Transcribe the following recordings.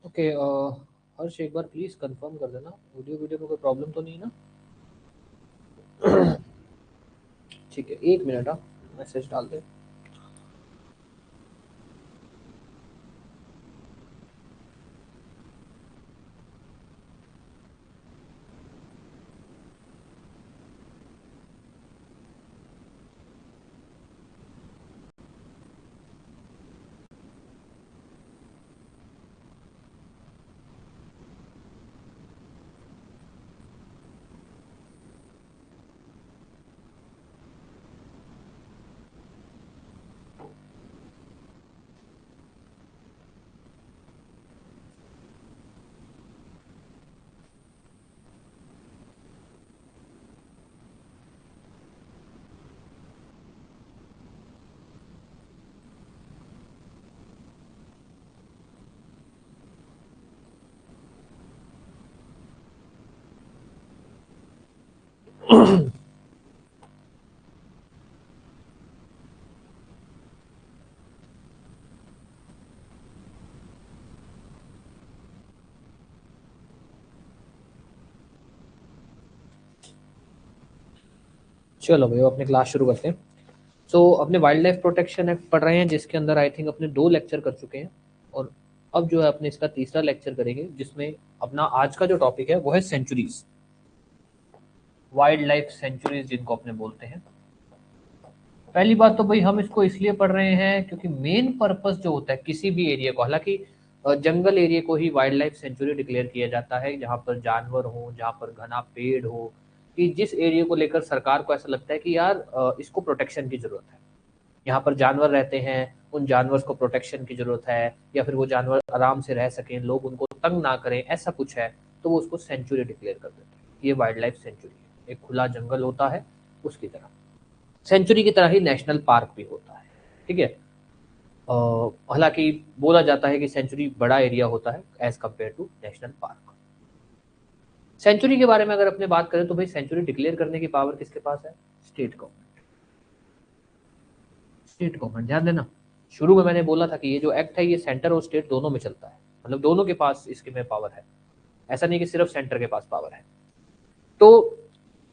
Okay. हर्ष एक बार please confirm कर देना, ऑडियो वीडियो में कोई प्रॉब्लम तो नहीं है ना? ठीक है, 1 मिनट। हाँ, मैसेज डाल दे। चलो भाई, अपने क्लास शुरू करते हैं। सो अपने वाइल्ड लाइफ प्रोटेक्शन एक्ट पढ़ रहे हैं, जिसके अंदर आई थिंक अपने 2 लेक्चर कर चुके हैं। और अब जो है अपने इसका तीसरा लेक्चर करेंगे, जिसमें अपना आज का जो टॉपिक है वो है सेंचुरीज, वाइल्ड लाइफ सेंचुरीज जिनको अपने बोलते हैं। पहली बात तो भाई हम इसको इसलिए पढ़ रहे हैं क्योंकि मेन पर्पस जो होता है किसी भी एरिया को, हालांकि जंगल एरिया को ही वाइल्ड लाइफ सेंचुरी डिक्लेयर किया जाता है, जहाँ पर जानवर हो, जहाँ पर घना पेड़ हो, कि जिस एरिया को लेकर सरकार को ऐसा लगता है कि यार इसको प्रोटेक्शन की जरूरत है, यहाँ पर जानवर रहते हैं, उन जानवर को प्रोटेक्शन की जरूरत है, या फिर वो जानवर आराम से रह सकें, लोग उनको तंग ना करें, ऐसा कुछ है, तो वो उसको सेंचुरी डिक्लेयर कर देते हैं। ये वाइल्ड लाइफ सेंचुरी है, एक खुला जंगल होता है उसकी तरह। सेंचुरी की तरह ही नेशनल पार्क भी होता है। ठीक है। हालांकि बोला जाता है कि सेंचुरी बड़ा एरिया होता है as compared to national park. Sanctuary के बारे में अगर अपने बात करें तो भाई सेंचुरी डिक्लेयर करने की पावर किसके पास है? State government. स्टेट गवर्नमेंट, ध्यान देना, शुरू में मैंने बोला था कि ये जो एक्ट है ये सेंटर और स्टेट दोनों में चलता है, मतलब दोनों के पास इसके में पावर है, ऐसा नहीं कि सिर्फ सेंटर के पास पावर है। तो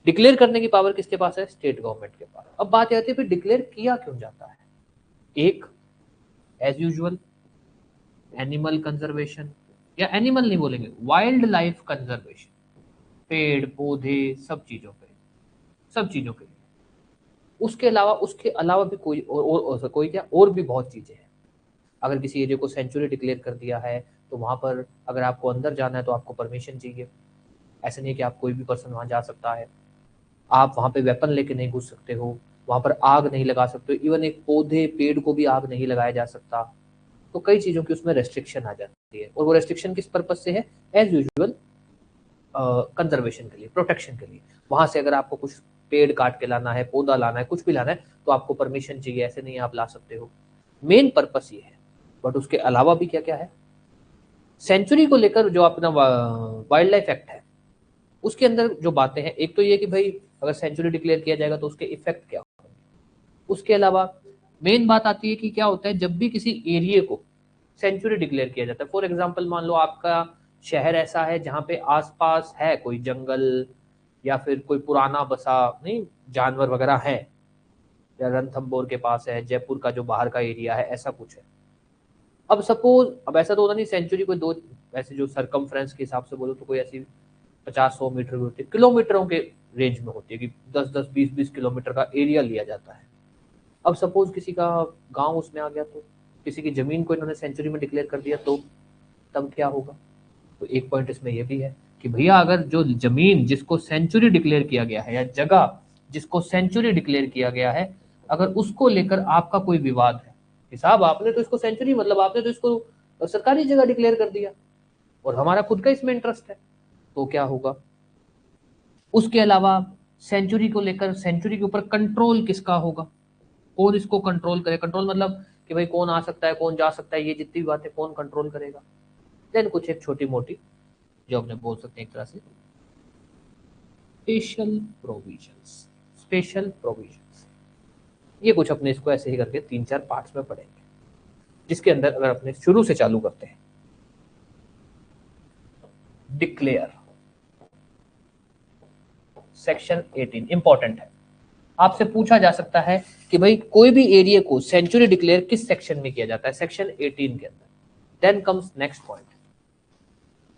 डिक्लेयर करने की पावर किसके पास है? स्टेट गवर्नमेंट के पास। अब बात आती है फिर डिक्लेयर किया क्यों जाता है? एक, एज यूजुअल एनिमल कंजर्वेशन, या एनिमल नहीं बोलेंगे, वाइल्ड लाइफ कंजर्वेशन, पेड़ पौधे सब चीजों पे, सब चीजों के लिए। उसके अलावा भी कोई और कोई क्या और भी बहुत चीजें हैं। अगर किसी एरिया को सेंचुरी डिक्लेयर कर दिया है तो वहां पर अगर आपको अंदर जाना है तो आपको परमिशन चाहिए। ऐसा नहीं है कि आप कोई भी पर्सन वहां जा सकता है। आप वहां पे वेपन लेके नहीं घुस सकते हो, वहां पर आग नहीं लगा सकते हो, इवन एक पौधे पेड़ को भी आग नहीं लगाया जा सकता। तो कई चीजों की उसमें रेस्ट्रिक्शन आ जाती है, और वो रेस्ट्रिक्शन किस पर्पज से है? एज यूजुअल कंजर्वेशन के लिए, प्रोटेक्शन के लिए। वहां से अगर आपको कुछ पेड़ काट के लाना है, पौधा लाना है, कुछ भी लाना है, तो आपको परमिशन चाहिए, ऐसे नहीं आप ला सकते हो। मेन पर्पस ये है। बट उसके अलावा भी क्या क्या है सेंचुरी को लेकर? जो अपना वाइल्ड लाइफ एक्ट है उसके अंदर जो बातें हैं, एक तो ये कि भाई अगर सेंचुरी डिक्लेयर किया जाएगा तो उसके इफेक्ट क्या होंगे। उसके अलावा मेन बात आती है कि क्या होता है जब भी किसी एरिया को सेंचुरी डिक्लेयर किया जाता है। फॉर एग्जांपल मान लो आपका शहर ऐसा है जहाँ पे आसपास है कोई जंगल, या फिर कोई पुराना बसा नहीं जानवर वगैरह है, या रणथंबोर के पास है, जयपुर का जो बाहर का एरिया है, ऐसा कुछ है। अब सपोज, अब ऐसा तो होता नहीं सेंचुरी कोई दो, ऐसे जो सरकमफ्रेंस के हिसाब से बोलो तो कोई ऐसी 50-100 मीटर भी होती है, किलोमीटरों के रेंज में होती है कि 10-10 20-20 किलोमीटर का एरिया लिया जाता है। अब सपोज किसी का गांव उसमें आ गया, तो किसी की जमीन को इन्होंने सेंचुरी में डिक्लेयर कर दिया, तो तब क्या होगा? तो एक पॉइंट इसमें यह भी है कि भैया अगर जो जमीन जिसको सेंचुरी डिक्लेयर किया गया है, या जगह जिसको सेंचुरी डिक्लेयर किया गया है, अगर उसको लेकर आपका कोई विवाद है, हिसाब आपने तो इसको सेंचुरी मतलब आपने तो इसको सरकारी जगह डिक्लेयर कर दिया, और हमारा खुद का इसमें इंटरेस्ट है, तो क्या होगा? उसके अलावा सेंचुरी को लेकर, सेंचुरी के ऊपर कंट्रोल किसका होगा? कौन इसको कंट्रोल करे? कंट्रोल मतलब कि भाई कौन आ सकता है, कौन जा सकता है, ये जितनी भी बातें कौन कंट्रोल करेगा? देन कुछ एक छोटी मोटी जो अपने बोल सकते हैं एक तरह से स्पेशल प्रोविजंस। स्पेशल प्रोविजंस, ये कुछ अपने इसको ऐसे ही करके 3-4 पार्ट्स में पढ़ेंगे, जिसके अंदर अगर अपने शुरू से चालू करते हैं डिक्लेयर, सेक्शन 18 इंपॉर्टेंट है। आपसे पूछा जा सकता है कि भाई कोई भी एरिया को सेंचुरी डिक्लेयर किस सेक्शन में किया जाता है, सेक्शन 18 के अंदर। देन कम्स नेक्स्ट पॉइंट,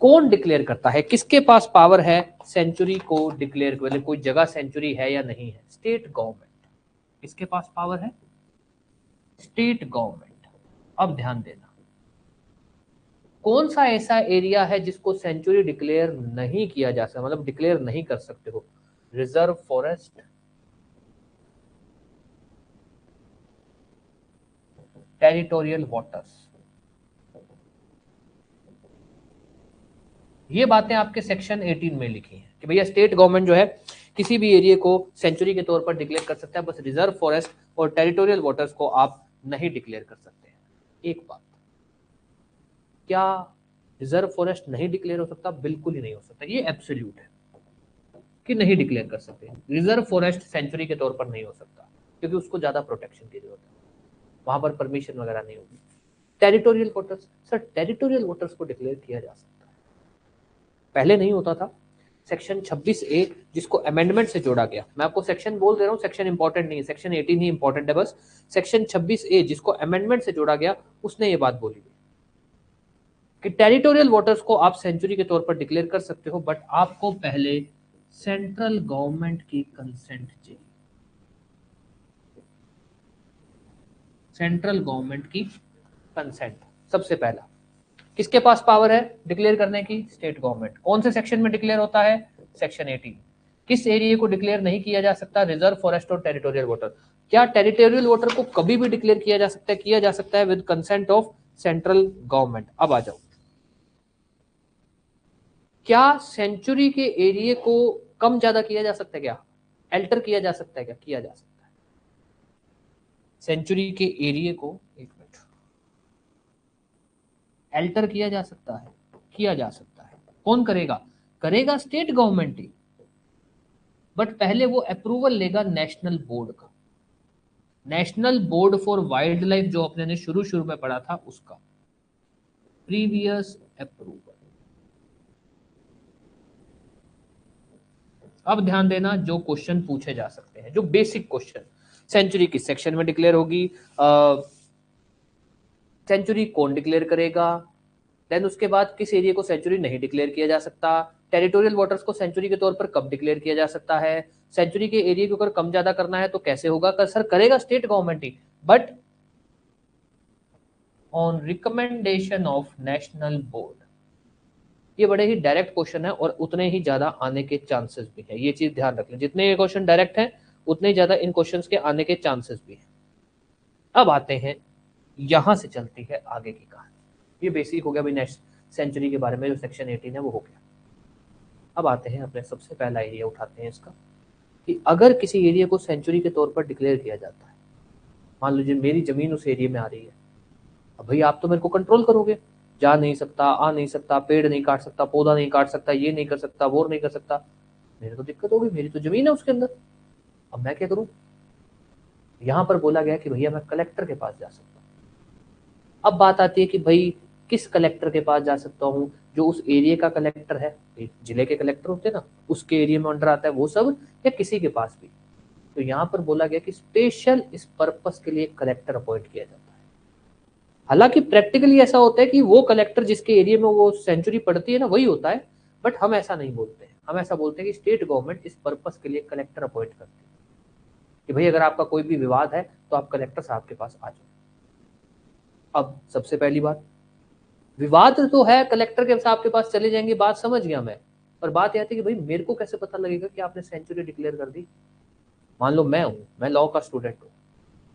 कौन डिक्लेयर करता है, किसके पास पावर है सेंचुरी को डिक्लेयर, मतलब कोई जगह सेंचुरी है या नहीं है, स्टेट गवर्नमेंट। किसके पास पावर है, स्टेट गवर्नमेंट। अब ध्यान देना, कौन सा ऐसा एरिया है जिसको सेंचुरी डिक्लेयर नहीं किया जा सकता, मतलब डिक्लेयर नहीं कर सकते हो, रिजर्व फॉरेस्ट, टेरिटोरियल वाटर्स। ये बातें आपके सेक्शन 18 में लिखी हैं कि भैया स्टेट गवर्नमेंट जो है किसी भी एरिया को सेंचुरी के तौर पर डिक्लेयर कर सकता है, बस रिजर्व फॉरेस्ट और टेरिटोरियल वाटर्स को आप नहीं डिक्लेयर कर सकते हैं। एक बात, क्या रिजर्व फॉरेस्ट नहीं डिक्लेयर हो सकता? बिल्कुल ही नहीं हो सकता, ये एब्सोल्यूट है कि नहीं डिक्लेयर कर सकते। रिजर्व फॉरेस्ट सेंचुरी के तौर पर नहीं हो सकता क्योंकि उसको ज्यादा प्रोटेक्शन की जरूरत है, वहां पर परमिशन वगैरह नहीं होगी। Territorial waters, sir territorial waters को डिक्लेयर किया जा सकता है, पहले नहीं होता था। सेक्शन 26A जिसको अमेंडमेंट से जोड़ा गया, मैं आपको सेक्शन बोल दे रहा हूँ, सेक्शन इंपॉर्टेंट नहीं है, सेक्शन 18 ही इंपॉर्टेंट है बस। सेक्शन 26A जिसको अमेंडमेंट से जोड़ा गया, उसने ये बात बोली कि टेरिटोरियल वाटर्स को आप सेंचुरी के तौर पर डिक्लेयर कर सकते हो, बट आपको पहले सेंट्रल गवर्नमेंट की कंसेंट चाहिए, सेंट्रल गवर्नमेंट की कंसेंट सबसे पहला। किसके पास पावर है डिक्लेयर करने की? State government. कौन से सेक्शन में डिक्लेयर होता है? सेक्शन 18। किस एरिया को डिक्लेयर नहीं किया जा सकता? रिजर्व फॉरेस्ट और टेरिटोरियल वाटर। क्या टेरिटोरियल वाटर को कभी भी डिक्लेयर किया जा सकता है? किया जा सकता है with consent of central government. अब आ जाओ, क्या सेंचुरी के एरिया को कम ज्यादा किया जा सकता है? क्या अल्टर किया जा सकता है? क्या किया जा सकता है? सेंचुरी के एरिया को, एक मिनट, अल्टर किया जा सकता है, किया जा सकता है। कौन करेगा? करेगा स्टेट गवर्नमेंट ही, बट पहले वो अप्रूवल लेगा नेशनल बोर्ड का, national board for wild life जो अपने ने शुरू में पढ़ा था उसका प्रीवियस अप्रूवल। अब ध्यान देना, जो क्वेश्चन पूछे जा सकते हैं, जो बेसिक क्वेश्चन, सेंचुरी किस सेक्शन में डिक्लेयर होगी, सेंचुरी कौन डिक्लेयर करेगा, देन उसके बाद किस एरिया को सेंचुरी नहीं डिक्लेयर किया जा सकता, टेरिटोरियल वाटर्स को सेंचुरी के तौर पर कब डिक्लेयर किया जा सकता है, सेंचुरी के एरिया के ऊपर कम ज्यादा करना है तो कैसे होगा? सर करेगा state government he, but on recommendation of national board. ये बड़े ही डायरेक्ट क्वेश्चन है और उतने ही ज्यादा आने के चांसेस भी है, ये चीज ध्यान रख लें। जितने ये क्वेश्चन डायरेक्ट हैं उतने ही ज्यादा इन क्वेश्चंस के आने के चांसेस भी हैं। अब आते हैं, यहां से चलती है आगे की कहानी। ये बेसिक हो गया भाई नेक्स्ट सेंचुरी के बारे में, जो सेक्शन 18 है वो हो गया। अब आते हैं अपने सबसे पहला एरिया उठाते हैं इसका, कि अगर किसी एरिया को सेंचुरी के तौर पर डिक्लेयर किया जाता है, मान लीजिए मेरी जमीन उस एरिया में आ रही है, अब भाई आप तो मेरे को कंट्रोल करोगे, जा नहीं सकता, आ नहीं सकता, पेड़ नहीं काट सकता, पौधा नहीं काट सकता, ये नहीं कर सकता, वो नहीं कर सकता, मेरे तो दिक्कत होगी, मेरी तो जमीन है उसके अंदर। अब मैं क्या करूं? यहां पर बोला गया कि भैया मैं कलेक्टर के पास जा सकता हूं। अब बात आती है कि भाई किस कलेक्टर के पास जा सकता हूं? जो उस एरिया का कलेक्टर है, जिले के कलेक्टर होते हैं ना, उसके एरिया में अंडर आता है वो सब, या किसी के पास भी। तो यहां पर बोला गया कि स्पेशल इस पर्पस के लिए कलेक्टर अपॉइंट किया जाता है। हालांकि प्रैक्टिकली ऐसा होता है कि वो कलेक्टर जिसके एरिया में वो सेंचुरी पड़ती है ना, वही होता है, बट हम ऐसा नहीं बोलते हैं। हम ऐसा बोलते हैं कि स्टेट गवर्नमेंट इस पर्पस के लिए कलेक्टर अपॉइंट करती है कि भाई अगर आपका कोई भी विवाद है तो आप कलेक्टर साहब के पास आ जाओ। अब सबसे पहली बात, विवाद तो है, कलेक्टर के साहब के पास चले जाएंगे, बात समझ गया मैं, पर बात यह आती है कि भाई मेरे को कैसे पता लगेगा कि आपने सेंचुरी डिक्लेयर कर दी? मान लो मैं लॉ का स्टूडेंट हूँ,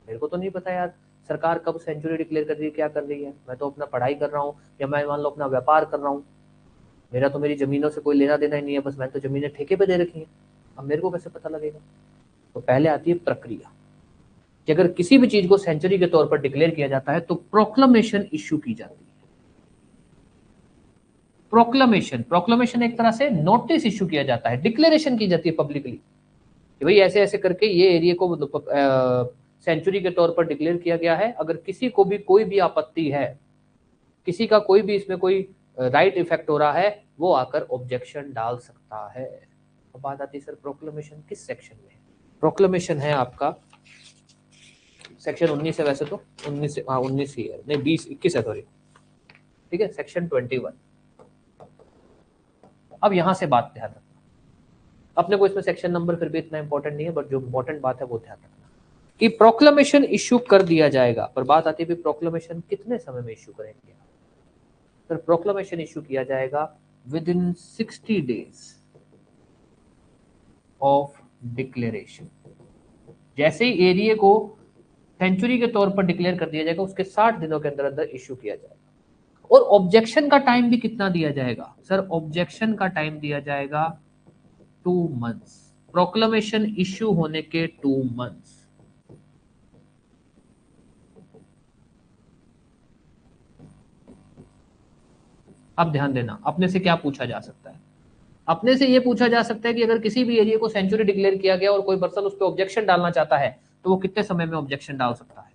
मेरे को तो नहीं पता यार सरकार कब सेंचुरी डिक्लेयर कर रही है, क्या कर रही है। मैं तो अपना पढ़ाई कर रहा हूँ, या मैं मान लो अपना व्यापार कर रहा हूँ, मेरा तो मेरी जमीनों से कोई लेना देना ही नहीं है, बस मैंने तो जमीनें ठेके पे दे रखी हैं। अब मेरे को कैसे पता लगेगा? तो पहले आती है प्रक्रिया, कि अगर किसी भी चीज को सेंचुरी के तौर पर डिक्लेयर किया जाता है तो प्रोक्लेमेशन इश्यू की जाती है। प्रोक्लेमेशन एक तरह से नोटिस इश्यू किया जाता है, डिक्लेरेशन की जाती है पब्लिकली कि भाई ऐसे ऐसे करके ये एरिया को सेंचुरी के तौर पर डिक्लेयर किया गया है। अगर किसी को भी कोई भी आपत्ति है, किसी का कोई भी इसमें कोई राइट इफेक्ट हो रहा है वो आकर ऑब्जेक्शन डाल सकता है। अब बात आती है सर प्रोक्लेमेशन किस सेक्शन में है? प्रोक्लेमेशन है आपका सेक्शन 19 है, वैसे तो 19 हाँ 19 ही है, नहीं 20 21 है सॉरी, ठीक है, सेक्शन 21। अब यहां से बात ध्यान रखना, अपने को इसमें सेक्शन नंबर फिर भी इतना इंपॉर्टेंट नहीं है, बट जो इंपॉर्टेंट बात है वो ध्यान रखना कि प्रोक्लेमेशन इश्यू कर दिया जाएगा, पर बात आती है प्रोक्लेमेशन कितने समय में इश्यू करेंगे। सर प्रोक्लेमेशन इश्यू किया जाएगा with in 60 days of declaration. जैसे ही एरिया को सेंचुरी के तौर पर डिक्लेयर कर दिया जाएगा उसके 60 दिनों के अंदर अंदर इश्यू किया जाएगा। और ऑब्जेक्शन का टाइम भी कितना दिया जाएगा? सर ऑब्जेक्शन का टाइम दिया जाएगा 2 मंथ्स, प्रोक्लेमेशन इश्यू होने के 2 मंथ्स। अब ध्यान देना, अपने से क्या पूछा जा सकता है? अपने से यह पूछा जा सकता है कि अगर किसी भी एरिया को सेंचुरी डिक्लेयर किया गया और कोई पर्सन उस पर ऑब्जेक्शन डालना चाहता है तो वो कितने समय में ऑब्जेक्शन डाल सकता है?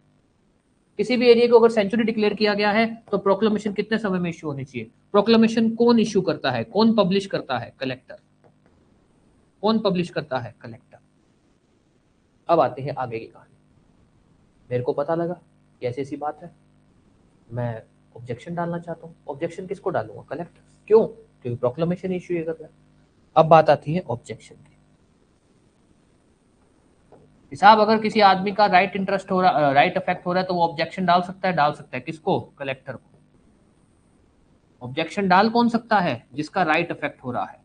किसी भी एरिया को अगर सेंचुरी डिक्लेयर किया गया है तो प्रोक्लेमेशन कितने समय में इश्यू होनी चाहिए? प्रोक्लेमेशन कौन इश्यू करता है, कौन पब्लिश करता है? कलेक्टर। कौन पब्लिश करता है? कलेक्टर। अब आते हैं आगे की कहानी। मेरे को पता लगा कि ऐसी ऐसी बात है, मैं ऑब्जेक्शन डालना चाहता हूँ। ऑब्जेक्शन किसको डालूंगा? कलेक्टर। क्यों? क्योंकि प्रोक्लेमेशन इश्यू कर रहा है। अब बात आती है ऑब्जेक्शन की। साहब अगर किसी आदमी का राइट इंटरेस्ट हो रहा, राइट अफेक्ट हो रहा है तो वो ऑब्जेक्शन डाल सकता है? डाल सकता है। किसको? कलेक्टर को। ऑब्जेक्शन डाल कौन सकता है? जिसका राइट अफेक्ट हो रहा है।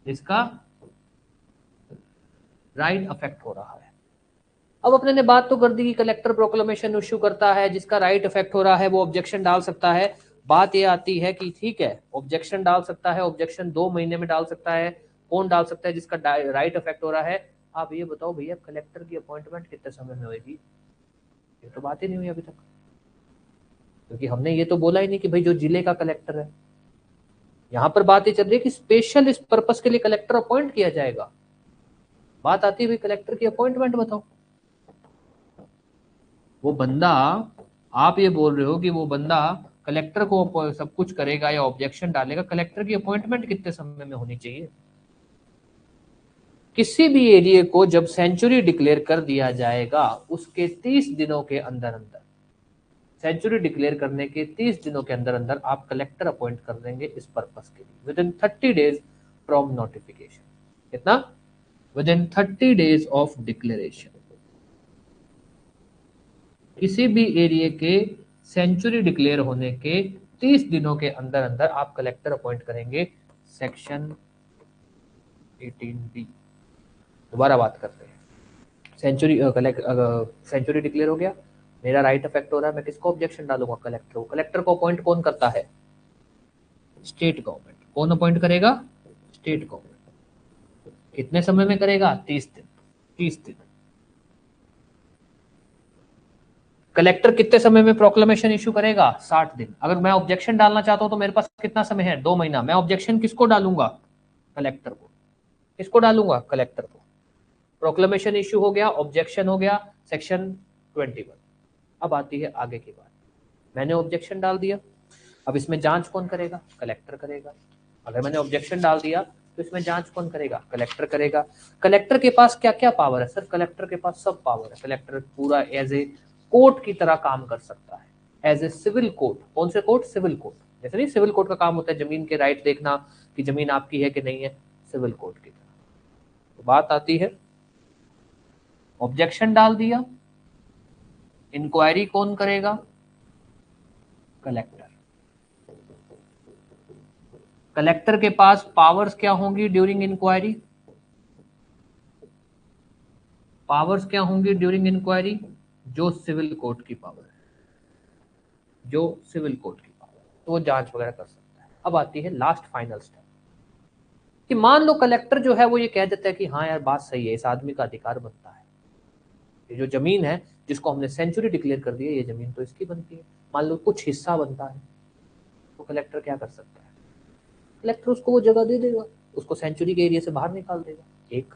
जिसका राइट अफेक्ट हो रहा है। अब अपने ने बात तो कर दी कि कलेक्टर प्रोक्लेमेशन इश्यू करता है, जिसका राइट इफेक्ट हो रहा है वो ऑब्जेक्शन डाल सकता है। बात ये आती है कि ठीक है ऑब्जेक्शन डाल सकता है, ऑब्जेक्शन 2 महीने में डाल सकता है। कौन डाल सकता है? जिसका राइट इफेक्ट हो रहा है। आप ये बताओ भैया कलेक्टर की अपॉइंटमेंट कितने समय में होगी? ये तो बात ही नहीं हुई अभी तक, क्योंकि हमने ये तो बोला ही नहीं कि भाई जो जिले का कलेक्टर है। यहाँ पर बात ये चल रही है कि स्पेशल इस पर्पस के लिए कलेक्टर अपॉइंट किया जाएगा। बात आती है भाई कलेक्टर की अपॉइंटमेंट बताओ। वो बंदा, आप ये बोल रहे हो कि वो बंदा कलेक्टर को सब कुछ करेगा या ऑब्जेक्शन डालेगा, कलेक्टर की अपॉइंटमेंट कितने समय में होनी चाहिए? किसी भी एरिया को जब सेंचुरी डिक्लेयर कर दिया जाएगा उसके 30 दिनों के अंदर अंदर, सेंचुरी डिक्लेयर करने के 30 दिनों के अंदर अंदर आप कलेक्टर अपॉइंट कर देंगे इस पर्पस के लिए, within 30 days from notification. कितना? Within 30 days of declaration. किसी भी एरिया के सेंचुरी डिक्लेयर होने के 30 दिनों के अंदर अंदर आप कलेक्टर अपॉइंट करेंगे। Section 18B। दोबारा बात करते हैं। सेंचुरी डिक्लेयर हो गया, मेरा राइट अफेक्ट हो रहा है, मैं किसको ऑब्जेक्शन डालूंगा? कलेक्टर को। कलेक्टर को अपॉइंट कौन करता है? State government. कौन अपॉइंट करेगा? State government. कितने समय में करेगा? 30 दिन। 30 दिन। कलेक्टर कितने समय में प्रोक्लेमेशन इशू करेगा? 60 दिन। अगर मैं ऑब्जेक्शन डालना चाहता हूं तो मेरे पास कितना समय है? 2 महीना। मैं ऑब्जेक्शन किसको डालूंगा? कलेक्टर को। किसको डालूंगा? कलेक्टर को। प्रोक्लेमेशन इशू हो गया, ऑब्जेक्शन हो गया, सेक्शन 21। अब आती है आगे की बात। मैंने ऑब्जेक्शन डाल दिया, अब इसमें जांच कौन करेगा? कलेक्टर करेगा। अगर मैंने ऑब्जेक्शन डाल दिया तो इसमें जांच कौन करेगा? कलेक्टर करेगा। कलेक्टर के पास क्या क्या पावर है? सर कलेक्टर के पास सब पावर है। कलेक्टर पूरा एज ए कोर्ट की तरह काम कर सकता है, एज ए सिविल कोर्ट। कौन से कोर्ट? Civil court. जैसे नहीं सिविल कोर्ट का काम होता है जमीन के राइट देखना कि जमीन आपकी है कि नहीं है, सिविल कोर्ट की तरह। तो बात आती है ऑब्जेक्शन डाल दिया, इंक्वायरी कौन करेगा? कलेक्टर। कलेक्टर के पास पावर्स क्या होंगी ड्यूरिंग इंक्वायरी? पावर्स क्या होंगी ड्यूरिंग इंक्वायरी? जो सिविल कोर्ट की पावर है, जो सिविल कोर्ट की पावर, तो वो जांच वगैरह कर सकता है। अब आती है लास्ट फाइनल स्टेप कि मान लो कलेक्टर जो है वो ये कह देता है कि हाँ यार बात सही है, इस आदमी का अधिकार बनता है, ये जो जमीन है जिसको हमने सेंचुरी डिक्लेयर कर दी है ये जमीन तो इसकी बनती है। मान लो कुछ हिस्सा बनता है, तो कलेक्टर क्या कर सकता है? कलेक्टर उसको वो जगह दे देगा, उसको सेंचुरी के एरिया से बाहर निकाल देगा एक,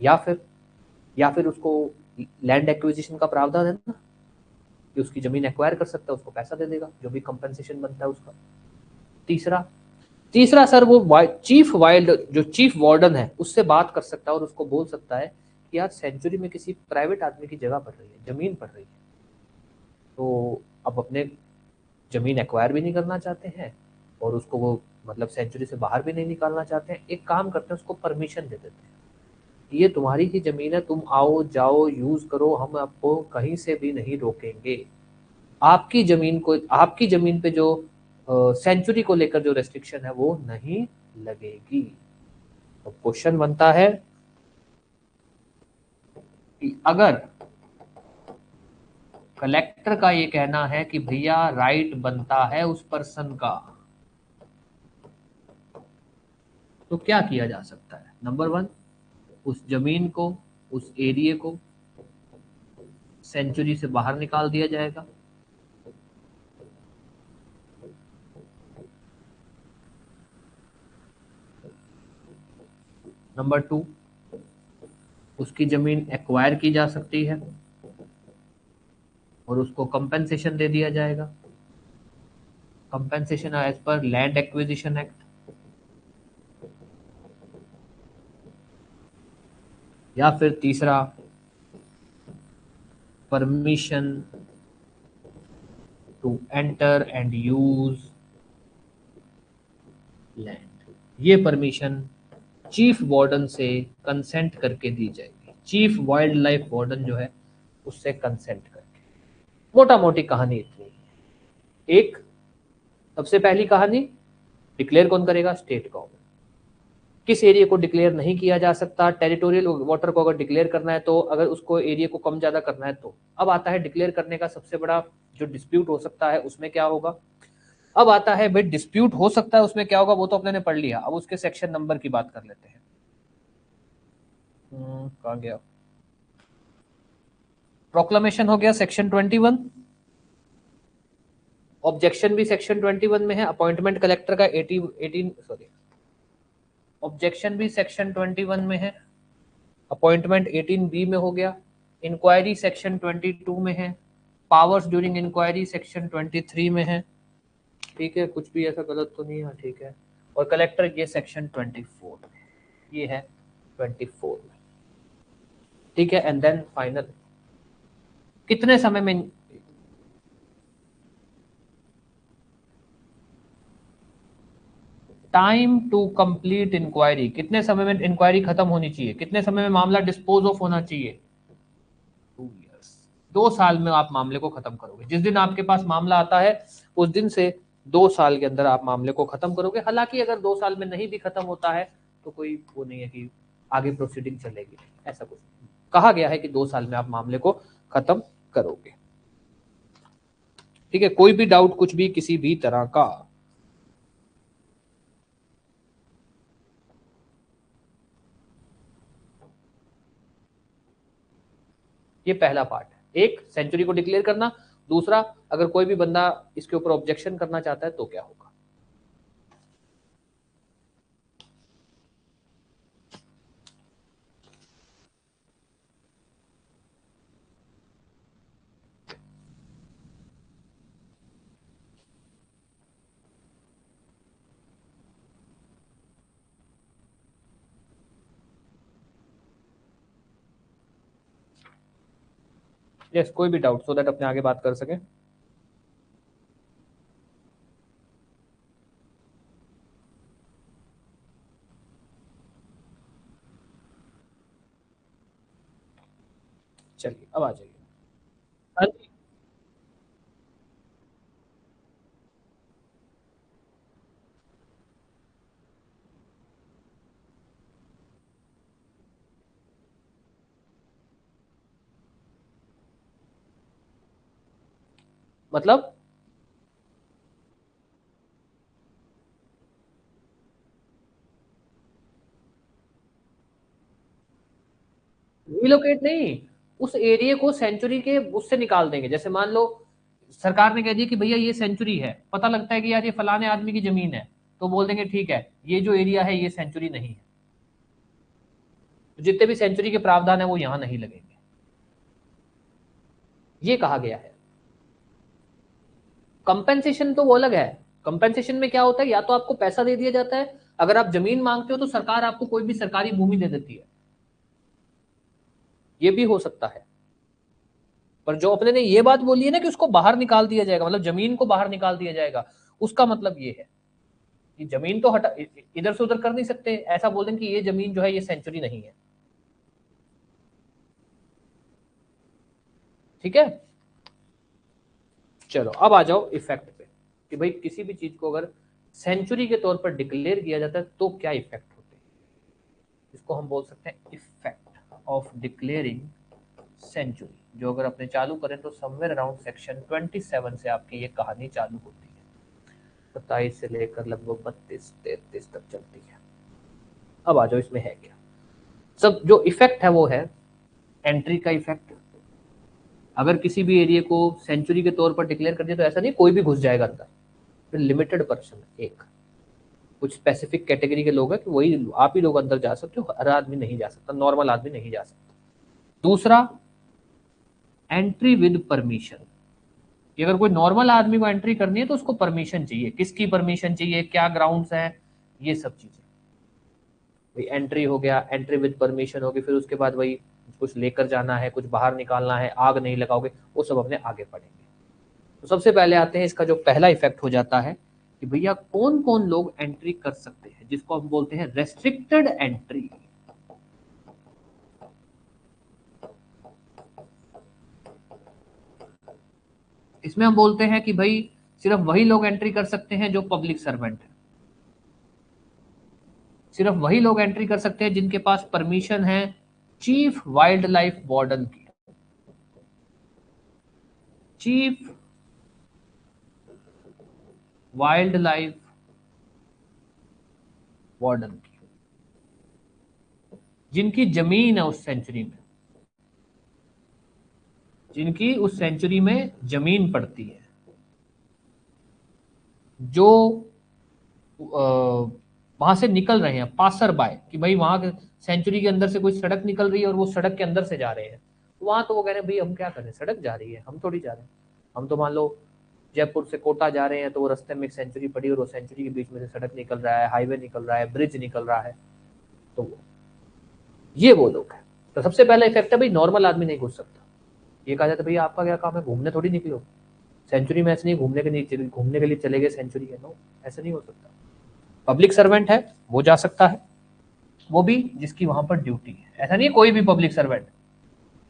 या फिर उसको लैंड एक्विजिशन का प्रावधान है ना कि उसकी जमीन एक्वायर कर सकता है, उसको पैसा दे देगा जो भी कंपनसेशन बनता है उसका। तीसरा सर वो चीफ वाइल्ड जो चीफ वार्डन है उससे बात कर सकता है और उसको बोल सकता है कि यार सेंचुरी में किसी प्राइवेट आदमी की जगह पड़ रही है, जमीन पड़ रही है, तो अब अपने जमीन एक्वायर भी नहीं करना चाहते हैं और उसको वो मतलब सेंचुरी से बाहर भी नहीं निकालना चाहते हैं, एक काम करते हैं उसको परमिशन दे देते हैं, ये तुम्हारी ही जमीन है, तुम आओ जाओ यूज करो, हम आपको कहीं से भी नहीं रोकेंगे। आपकी जमीन पे जो सेंचुरी को लेकर जो रेस्ट्रिक्शन है वो नहीं लगेगी। तो क्वेश्चन बनता है कि अगर कलेक्टर का ये कहना है कि भैया राइट बनता है उस पर्सन का, तो क्या किया जा सकता है? नंबर 1, उस जमीन को, उस एरिया को सेंचुरी से बाहर निकाल दिया जाएगा। नंबर 2, उसकी जमीन एक्वायर की जा सकती है और उसको कंपेंसेशन दे दिया जाएगा, compensation as per land acquisition act. या फिर तीसरा, permission to enter and use land, ये परमिशन चीफ वार्डन से कंसेंट करके दी जाएगी, चीफ वाइल्ड लाइफ वार्डन जो है उससे कंसेंट करके। मोटा मोटी कहानी इतनी है। एक, सबसे पहली कहानी, डिक्लेयर कौन करेगा? State government. किस एरिया को डिक्लेयर नहीं किया जा सकता? टेरिटोरियल वाटर को अगर डिक्लेयर करना है तो, अगर उसको एरिया को कम ज्यादा करना है तो। अब आता है डिक्लेयर करने का सबसे बड़ा जो डिस्प्यूट हो सकता है उसमें क्या होगा। अब आता है भाई डिस्प्यूट हो सकता है उसमें क्या होगा, वो तो अपने ने पढ़ लिया, अब उसके सेक्शन नंबर की बात कर लेते हैं। कहाँ गया? प्रोक्लेमेशन हो गया सेक्शन 21, ऑब्जेक्शन भी सेक्शन 21 में है, अपॉइंटमेंट कलेक्टर का 18 सॉरी, ऑब्जेक्शन भी सेक्शन 21 में है, अपॉइंटमेंट 18B में हो गया, इंक्वायरी सेक्शन 22 में है, पावर्स ड्यूरिंग इंक्वायरी सेक्शन 23 में है। ठीक है, कुछ भी ऐसा गलत तो नहीं है? ठीक है। और कलेक्टर ये सेक्शन 24 में, ये है 24 में। ठीक है, एंड देन फाइनल कितने समय में टाइम टू कंप्लीट इंक्वायरी, कितने समय में इंक्वायरी खत्म होनी चाहिए, कितने समय में मामला डिस्पोज ऑफ होना चाहिए? 2 years, 2 साल में आप मामले को खत्म करोगे। जिस दिन आपके पास मामला आता है उस दिन से 2 साल के अंदर आप मामले को खत्म करोगे। हालांकि अगर 2 साल में नहीं भी खत्म होता है तो कोई वो नहीं है कि आगे प्रोसीडिंग चलेगी, ऐसा कुछ कहा गया है कि 2 साल में आप मामले को खत्म करोगे। ठीक है, कोई भी डाउट कुछ भी किसी भी तरह का? ये पहला पार्ट है, एक सेंचुरी को डिक्लेयर करना, दूसरा अगर कोई भी बंदा इसके ऊपर ऑब्जेक्शन करना चाहता है तो क्या होगा। यस, कोई भी डाउट, सो दैट अपने आगे बात कर सके। चलिए अब आ जाइए। हाँ जी। मतलब रिलोकेट नहीं, उस एरिया को सेंचुरी के उससे निकाल देंगे। जैसे मान लो सरकार ने कह दिया कि भैया ये सेंचुरी है, पता लगता है कि यार ये फलाने आदमी की जमीन है, तो बोल देंगे ठीक है ये जो एरिया है ये सेंचुरी नहीं है, तो जितने भी सेंचुरी के प्रावधान है वो यहाँ नहीं लगेंगे। ये कहा गया है। कंपेंसेशन तो वो अलग है। कंपेंसेशन में क्या होता है, या तो आपको पैसा दे दिया जाता है, अगर आप जमीन मांगते हो तो सरकार आपको कोई भी सरकारी भूमि दे देती है, ये भी हो सकता है। पर जो अपने ने ये बात बोली है ना कि उसको बाहर निकाल दिया जाएगा, मतलब जमीन को बाहर निकाल दिया जाएगा, उसका मतलब ये है कि जमीन तो हटा, इधर से उधर कर नहीं सकते, ऐसा बोल दें कि ये जमीन जो है ये सेंचुरी नहीं है। ठीक है, चलो अब आ जाओ इफेक्ट पे, कि भाई किसी भी चीज को अगर सेंचुरी के तौर पर डिक्लेयर किया जाता है तो क्या इफेक्ट होते हैं। इसको हम बोल सकते हैं इफेक्ट ऑफ डिक्लेयरिंग सेंचुरी, जो अगर अपने चालू करें तो समवेयर अराउंड सेक्शन 27 से आपकी ये कहानी चालू होती है, 27 से लेकर लगभग 32-33 तक चलती है। अब आ जाओ इसमें है क्या। सब जो इफेक्ट है वो है एंट्री का इफेक्ट। अगर किसी भी एरिया को सेंचुरी के तौर पर डिक्लेयर कर दिया तो ऐसा नहीं कोई भी घुस जाएगा अंदर, फिर लिमिटेड पर्सन, एक कुछ स्पेसिफिक कैटेगरी के लोग हैं कि वही आप ही लोग अंदर जा सकते हो, हर आदमी नहीं जा सकता, नॉर्मल आदमी नहीं जा सकता। दूसरा, एंट्री विद परमिशन, कि अगर कोई नॉर्मल आदमी को एंट्री करनी है तो उसको परमिशन चाहिए, किसकी परमिशन चाहिए, क्या ग्राउंड्स हैं, ये सब चीजें। भाई एंट्री हो गया, एंट्री विद परमिशन होगी, फिर उसके बाद वही कुछ लेकर जाना है, कुछ बाहर निकालना है, आग नहीं लगाओगे, वो सब अपने आगे पढ़ेंगे। तो सबसे पहले आते हैं इसका जो पहला इफेक्ट हो जाता है कि भैया कौन कौन लोग एंट्री कर सकते हैं, जिसको हम बोलते हैं रेस्ट्रिक्टेड एंट्री। इसमें हम बोलते हैं कि भाई सिर्फ वही लोग एंट्री कर सकते हैं जो पब्लिक सर्वेंट है, सिर्फ वही लोग एंट्री कर सकते हैं जिनके पास परमिशन है चीफ वाइल्ड लाइफ वार्डन की, चीफ वाइल्ड लाइफ वार्डन की, जिनकी जमीन है उस सेंचुरी में, जिनकी उस सेंचुरी में जमीन पड़ती है, जो वहां से निकल रहे हैं पासर बाय, कि भाई वहां सेंचुरी के अंदर से कोई सड़क निकल रही है और वो सड़क के अंदर से जा रहे हैं, तो वहां तो वो कह रहे हैं भाई हम क्या करें, सड़क जा रही है, हम थोड़ी जा रहे हैं। हम तो मान लो जयपुर से कोटा जा रहे हैं तो वो रास्ते में एक सेंचुरी पड़ी और वो सेंचुरी के बीच में से सड़क निकल रहा है, हाईवे निकल रहा है, ब्रिज निकल रहा है, तो ये वो लोग हैं। तो सबसे पहला इफेक्ट है भाई नॉर्मल आदमी नहीं घुस सकता। ये कहा जाता है भैया आपका क्या काम है, घूमने थोड़ी निकलो सेंचुरी में, ऐसे नहीं घूमने के लिए, घूमने के लिए चले गए सेंचुरी है, नो, ऐसा नहीं हो सकता। पब्लिक सर्वेंट है वो जा सकता है, वो भी जिसकी वहां पर ड्यूटी है, ऐसा नहीं कोई भी पब्लिक सर्वेंट,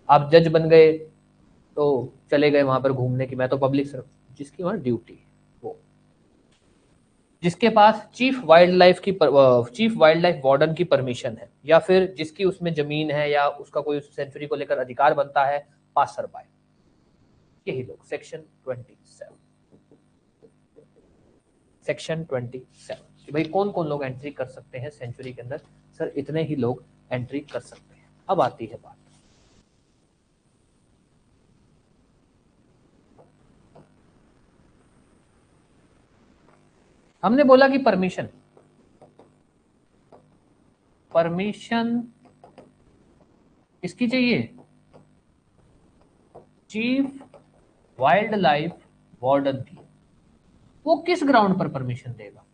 आप जज बन गए तो चले गए वहां पर घूमने की, मैं तो पब्लिक सर्वेंट, जिसकी वहां ड्यूटी है वो, जिसके पास चीफ वाइल्ड लाइफ वार्डन की परमिशन है, या फिर जिसकी उसमें जमीन है या उसका कोई सेंचुरी को लेकर अधिकार बनता है, पासर बाय, यही लोग। सेक्शन 27, सेक्शन 27 कि भाई कौन कौन लोग एंट्री कर सकते हैं सेंचुरी के अंदर, सर इतने ही लोग एंट्री कर सकते हैं। अब आती है बात, हमने बोला कि परमिशन, परमिशन किसकी चाहिए, चीफ वाइल्ड लाइफ वार्डन की। वो किस ग्राउंड पर परमिशन देगा,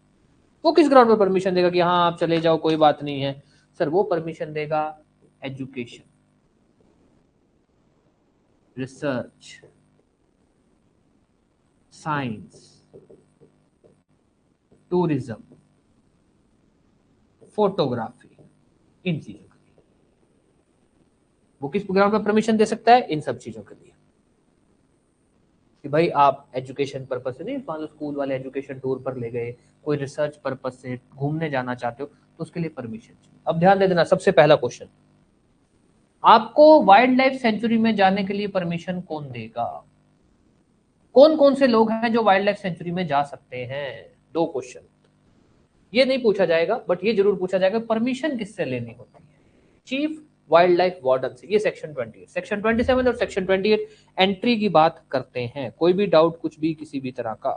वो किस ग्राउंड पर परमिशन देगा कि हाँ आप चले जाओ कोई बात नहीं है, सर वो परमिशन देगा education, research, science, tourism, photography, इन चीजों के लिए वो किस ग्राउंड पर परमिशन दे सकता है, इन सब चीजों के लिए। कि भाई आप एजुकेशन पर्पज से नहीं, मान लो स्कूल वाले एजुकेशन टूर पर ले गए, कोई रिसर्च पर्पज से घूमने जाना चाहते हो तो उसके लिए परमिशन चाहिए। अब ध्यान दे देना, सबसे पहला क्वेश्चन, आपको वाइल्ड लाइफ सेंचुरी में जाने के लिए परमिशन कौन देगा, कौन कौन से लोग हैं जो वाइल्ड लाइफ सेंचुरी में जा सकते हैं। दो क्वेश्चन, ये नहीं पूछा जाएगा बट ये जरूर पूछा जाएगा परमिशन किससे लेनी होती है, चीफ वाइल्ड लाइफ वार्डन से। ये सेक्शन 28, सेक्शन 27 और सेक्शन 28 एंट्री की बात करते हैं। कोई भी डाउट कुछ भी किसी भी तरह का,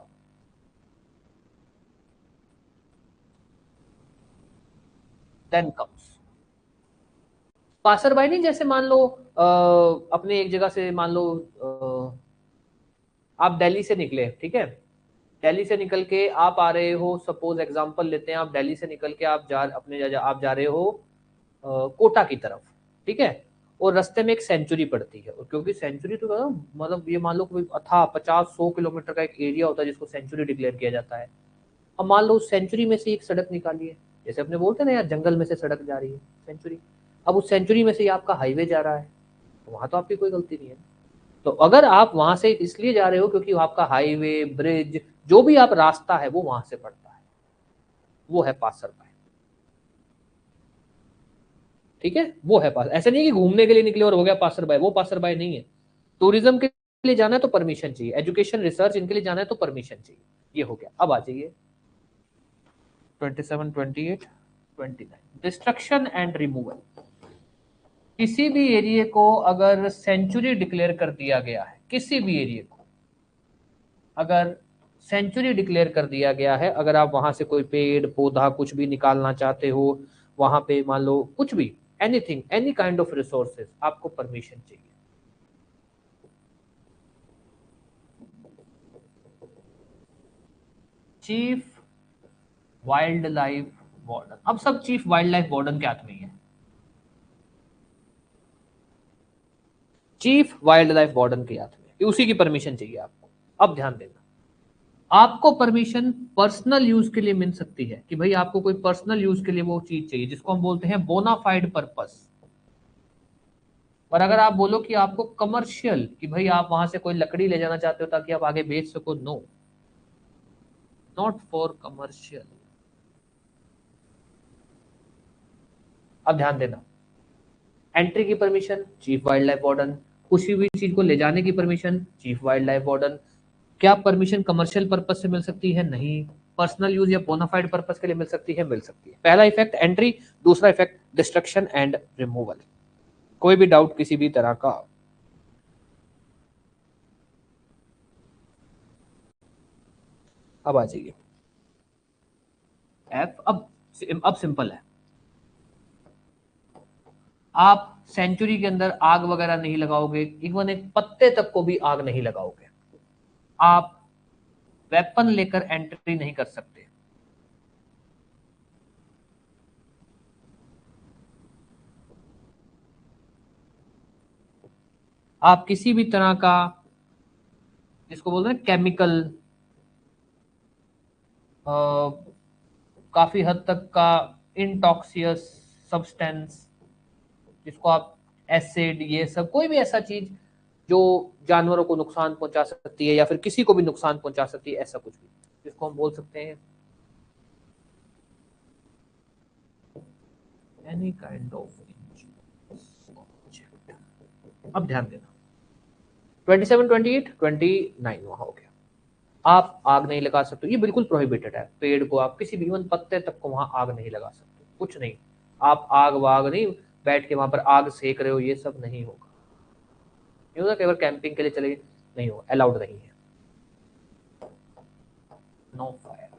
देन कम्स पासर बाई, नहीं जैसे मान लो अपने एक जगह से मान लो आप दिल्ली से निकले, ठीक है, दिल्ली से निकल के आप आ रहे हो, सपोज एग्जांपल लेते हैं, आप दिल्ली से निकल के आप जा रहे हो कोटा की तरफ, ठीक है, और रास्ते में एक सेंचुरी पड़ती है, और क्योंकि सेंचुरी तो मतलब ये मान लो कोई था 50-100 किलोमीटर का एक एरिया होता है जिसको सेंचुरी डिक्लेयर किया जाता है। अब मान लो उस सेंचुरी में से एक सड़क निकाली है, जैसे अपने बोलते हैं ना यार जंगल में से सड़क जा रही है सेंचुरी, अब उस सेंचुरी में से ही आपका हाईवे जा रहा है, तो वहां तो आपकी कोई गलती नहीं है। तो अगर आप वहां से इसलिए जा रहे हो क्योंकि आपका हाईवे, ब्रिज, जो भी आप रास्ता है वो वहां से पड़ता है, वो है पासर बाय, ठीक है, वो है पास। ऐसा नहीं है कि घूमने के लिए निकले और हो गया पासर बाय, वो पासर बाय नहीं है। टूरिज्म के लिए जाना है तो परमिशन चाहिए, एजुकेशन, रिसर्च, इनके लिए जाना है तो परमिशन चाहिए। ये हो गया। अब आ जाइए 27, 28, 29, डिस्ट्रक्शन एंड रिमूवल। किसी भी एरिया को अगर सेंचुरी डिक्लेयर कर दिया गया है, किसी भी एरिया को अगर सेंचुरी डिक्लेयर कर दिया गया है, अगर आप वहां से कोई पेड़ पौधा कुछ भी निकालना चाहते हो, वहां पे मान लो कुछ भी, anything, any kind of resources, आपको परमिशन चाहिए। चीफ वाइल्ड लाइफ वार्डन, अब सब चीफ वाइल्ड लाइफ वार्डन के हाथ में ही है। चीफ वाइल्ड लाइफ वार्डन के हाथ में, उसी की परमिशन चाहिए आपको। अब ध्यान देना, आपको परमिशन पर्सनल यूज के लिए मिल सकती है, कि भाई आपको कोई पर्सनल यूज के लिए वो चीज चाहिए, जिसको हम बोलते हैं बोनाफाइड पर्पस। और अगर आप बोलो कि आपको कमर्शियल, कि भाई आप वहां से कोई लकड़ी ले जाना चाहते हो ताकि आप आगे बेच सको, नो, नॉट फॉर कमर्शियल। अब ध्यान देना, एंट्री की permission chief wild life warden, किसी भी चीज को ले जाने की permission chief wild life warden. क्या परमिशन कमर्शियल पर्पज से मिल सकती है? नहीं। पर्सनल यूज या बोनाफाइड पर्पज के लिए मिल सकती है? मिल सकती है। पहला इफेक्ट एंट्री, दूसरा इफेक्ट डिस्ट्रक्शन एंड रिमूवल। कोई भी डाउट किसी भी तरह का? अब आ जाइए एफ। अब सिंपल है, आप सेंचुरी के अंदर आग वगैरह नहीं लगाओगे, इवन एक पत्ते तक को भी आग नहीं लगाओगे। आप वेपन लेकर एंट्री नहीं कर सकते। आप किसी भी तरह का, जिसको बोलते हैं केमिकल, काफी हद तक का इंटॉक्सियस सब्सटेंस, जिसको आप एसिड, ये सब कोई भी ऐसा चीज जो जानवरों को नुकसान पहुंचा सकती है या फिर किसी को भी नुकसान पहुंचा सकती है, ऐसा कुछ भी, जिसको हम बोल सकते हैं एनी काइंड ऑफ ऑब्जेक्ट। अब ध्यान देना 27, 28, 29 वहां हो गया। आप आग नहीं लगा सकते, ये बिल्कुल प्रोहिबिटेड है। पेड़ को आप किसी भी, इवन पत्ते तक को वहां आग नहीं लगा सकते, कुछ नहीं। आप आग वाग नहीं, बैठ के वहां पर आग सेक रहे हो, ये सब नहीं होगा। ये होगा केवल कैंपिंग के लिए चले, नहीं हो, अलाउड नहीं है। No fire.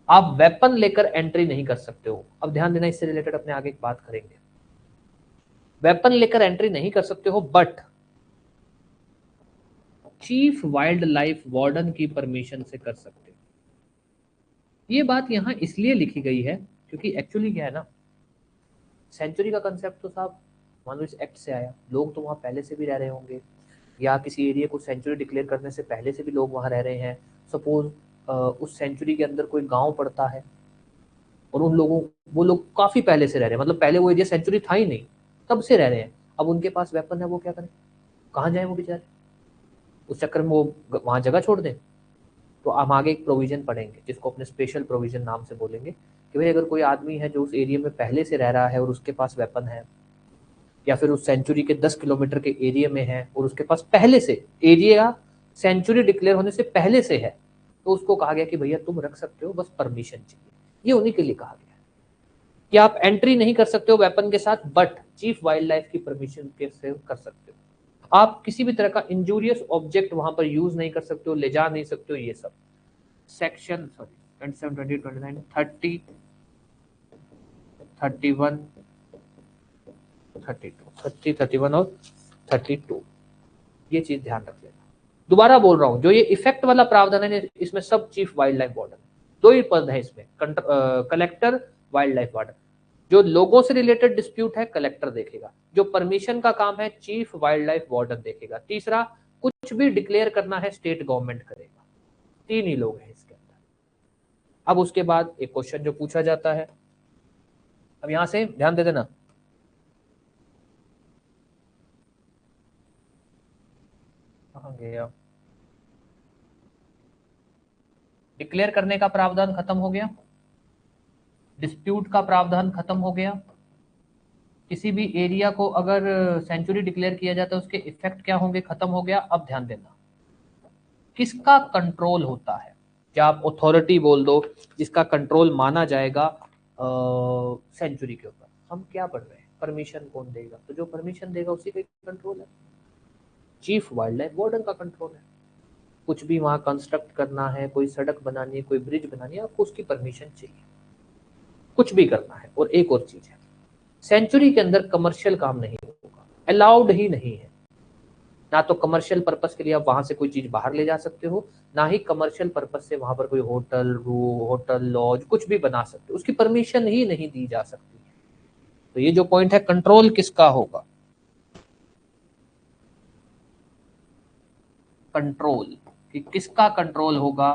आप वेपन लेकर एंट्री नहीं कर सकते हो। अब ध्यान देना, इससे रिलेटेड अपने आगे एक बात करेंगे। वेपन लेकर एंट्री नहीं कर सकते हो, but chief wild life warden की परमिशन से कर सकते हो। ये बात यहां इसलिए लिखी गई है क्योंकि एक्चुअली क्या है ना, सेंचुरी का कंसेप्ट तो साहब मान लो इस एक्ट से आया, लोग तो वहां पहले से भी रह रहे होंगे, या किसी एरिया को सेंचुरी डिक्लेयर करने से पहले से भी लोग वहां रह रहे हैं। सपोज उस सेंचुरी के अंदर कोई गांव पड़ता है, और उन लोगों, वो लोग काफी पहले से रह रहे हैं, मतलब पहले वो एरिया सेंचुरी था ही नहीं, तब से रह रहे हैं। अब उनके पास वेपन है, वो क्या करें, कहाँ जाए वो बेचारे, उस चक्कर में वो वहां जगह छोड़ दें। तो हम आगे एक प्रोविजन पढ़ेंगे जिसको अपने स्पेशल प्रोविजन नाम से बोलेंगे, कि भाई अगर कोई आदमी है जो उस एरिया में पहले से रह रहा है और उसके पास वेपन है, या फिर उस सेंचुरी के 10 किलोमीटर के एरिया में है और उसके पास पहले से एरिया सेंचुरी डिक्लेयर होने से पहले से है, तो उसको कहा गया कि भैया तुम रख सकते हो, बस परमिशन चाहिए। ये उन्हीं के लिए कहा गया है कि आप एंट्री नहीं कर सकते हो वेपन के साथ, बट चीफ वाइल्ड लाइफ की परमिशन के से कर सकते हो। आप किसी भी तरह का इंजूरियस ऑब्जेक्ट वहां पर यूज नहीं कर सकते हो, ले जा नहीं सकते हो, ये सब। सेक्शन सॉरी 27, 20, 29, 30, 31, 32, 30, 31 और 32, ये चीज ध्यान रख लेना। दोबारा बोल रहा हूं, जो ये इफेक्ट वाला प्रावधान है इसमें सब चीफ वाइल्ड लाइफ वार्डन, दो ही पद है इसमें, कलेक्टर, वाइल्ड लाइफ वार्डन। जो लोगों से रिलेटेड डिस्प्यूट है कलेक्टर देखेगा, जो परमिशन का काम है चीफ वाइल्ड लाइफ वार्डन देखेगा, तीसरा कुछ भी डिक्लेयर करना है स्टेट गवर्नमेंट करेगा। तीन ही लोग हैं इसके अंदर। अब उसके बाद एक क्वेश्चन जो पूछा जाता है, अब यहां से ध्यान दे देना, कहां गया, डिक्लेयर करने का प्रावधान खत्म हो गया, डिस्प्यूट का प्रावधान खत्म हो गया, किसी भी एरिया को अगर सेंचुरी डिक्लेयर किया जाता है उसके इफेक्ट क्या होंगे, खत्म हो गया। अब ध्यान देना, किसका कंट्रोल होता है, क्या आप अथॉरिटी बोल दो जिसका कंट्रोल माना जाएगा सेंचुरी के ऊपर। हम क्या पढ़ रहे हैं, परमिशन कौन देगा, तो जो परमिशन देगा उसी का कंट्रोल है, चीफ वाइल्ड लाइफ वार्डन का कंट्रोल है। कुछ भी वहां कंस्ट्रक्ट करना है, कोई सड़क बनानी है, कोई ब्रिज बनानी है, आपको उसकी परमिशन चाहिए, कुछ भी करना है। और एक और चीज है, सेंचुरी के अंदर कमर्शियल काम नहीं होगा, अलाउड ही नहीं है। ना तो कमर्शियल पर्पस के लिए आप वहां से कोई चीज बाहर ले जा सकते हो, ना ही कमर्शियल पर्पस से वहां पर कोई होटल लॉज कुछ भी बना सकते हो, उसकी परमिशन ही नहीं दी जा सकती। तो ये जो पॉइंट है, कंट्रोल किसका होगा, कंट्रोल कि किसका कंट्रोल होगा,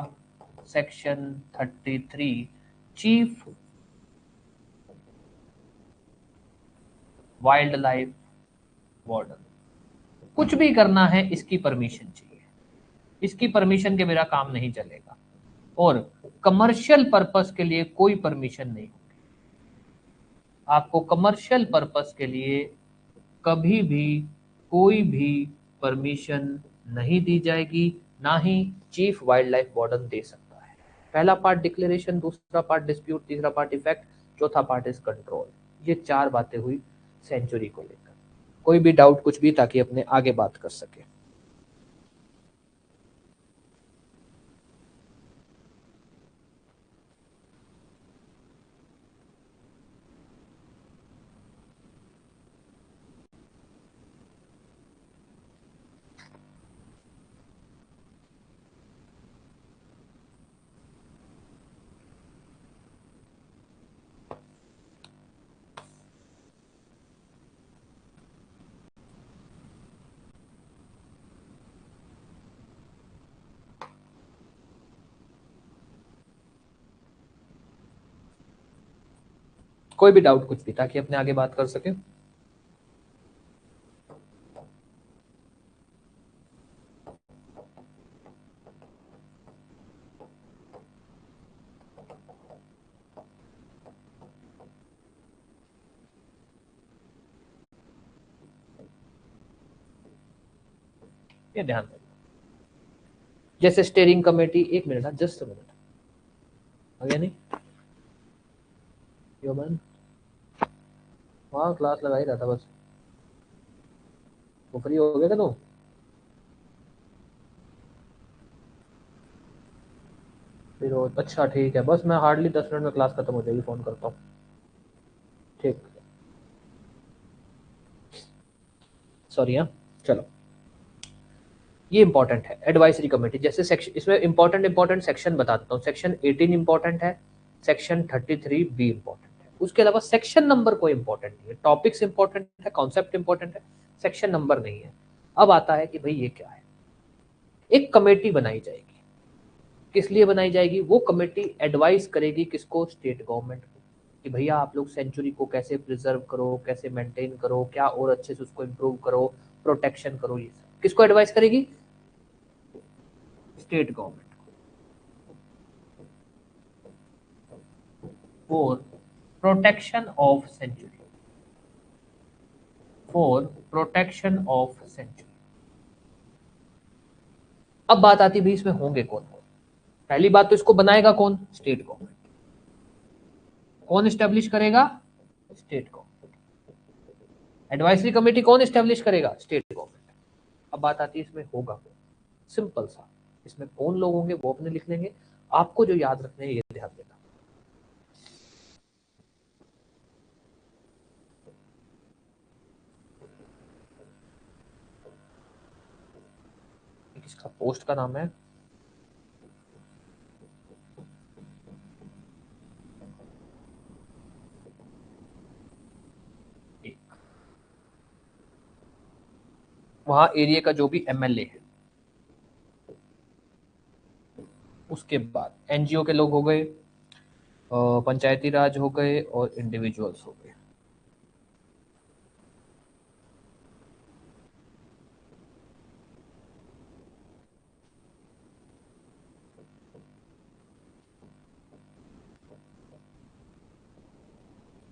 section 33, chief wild life warden. कुछ भी करना है इसकी परमिशन चाहिए, इसकी परमिशन के मेरा काम नहीं चलेगा। और कमर्शियल पर्पस के लिए कोई परमिशन नहीं होगी, आपको कमर्शियल पर्पस के लिए कभी भी कोई भी परमिशन नहीं दी जाएगी, ना ही चीफ वाइल्ड लाइफ वार्डन दे सकता है। पहला पार्ट डिक्लेरेशन, दूसरा पार्ट डिस्प्यूट, तीसरा पार्ट इफेक्ट, चौथा पार्ट इज कंट्रोल। ये चार बातें हुई सेंचुरी को लेकर। कोई भी डाउट कुछ भी, ताकि अपने आगे बात कर सके। कोई भी डाउट कुछ भी, ताकि अपने आगे बात कर सके। ये ध्यान रखना, जैसे स्टेयरिंग कमेटी, एक मिनट, जस्ट मिनट, आ गया नहीं योमन, वहाँ क्लास लगा ही रहा था बस, वो फ्री हो गया क्या तुम? फिर वो अच्छा ठीक है, बस मैं हार्डली 10 मिनट में क्लास खत्म हो जाएगी, फोन करता हूँ। ठीक, सॉरी हाँ, चलो। ये इंपॉर्टेंट है एडवाइजरी कमेटी, जैसे सेक्शन, इसमें इंपॉर्टेंट सेक्शन बता देता हूँ। सेक्शन 18 इंपॉर्टेंट है, सेक्शन 33 बी इंपॉर्टेंट है, उसके अलावा सेक्शन नंबर कोई इंपॉर्टेंट नहीं है। टॉपिक्स इंपॉर्टेंट है, कॉन्सेप्ट इंपॉर्टेंट है, सेक्शन नंबर नहीं है। अब आता है कि भाई ये क्या है, एक कमेटी बनाई जाएगी, किस लिए बनाई जाएगी, वो कमेटी एडवाइस करेगी किसको, स्टेट गवर्नमेंट को, कि भैया आप लोग सेंचुरी को कैसे प्रिजर्व करो, कैसे मेंटेन करो, क्या और अच्छे से उसको इम्प्रूव करो, प्रोटेक्शन करो। ये सब किसको एडवाइस करेगी, state government for protection of sanctuary, for protection of sanctuary. अब बात आती है भाई इसमें होंगे कौन कौन। पहली बात तो इसको बनाएगा कौन, स्टेट गवर्नमेंट। कौन स्टेब्लिश करेगा, स्टेट गवर्नमेंट। एडवाइजरी कमेटी कौन स्टेब्लिश करेगा, स्टेट गवर्नमेंट। अब बात आती है इसमें होगा कौन, सिंपल सा, इसमें कौन लोग होंगे वो अपने लिख लेंगे, आपको जो याद रखने हैं ये ध्यान देना। इसका पोस्ट का नाम है वहां एरिया का जो भी एमएलए है। उसके बाद एनजीओ के लोग हो गए, पंचायती राज हो गए और इंडिविजुअल्स हो गए।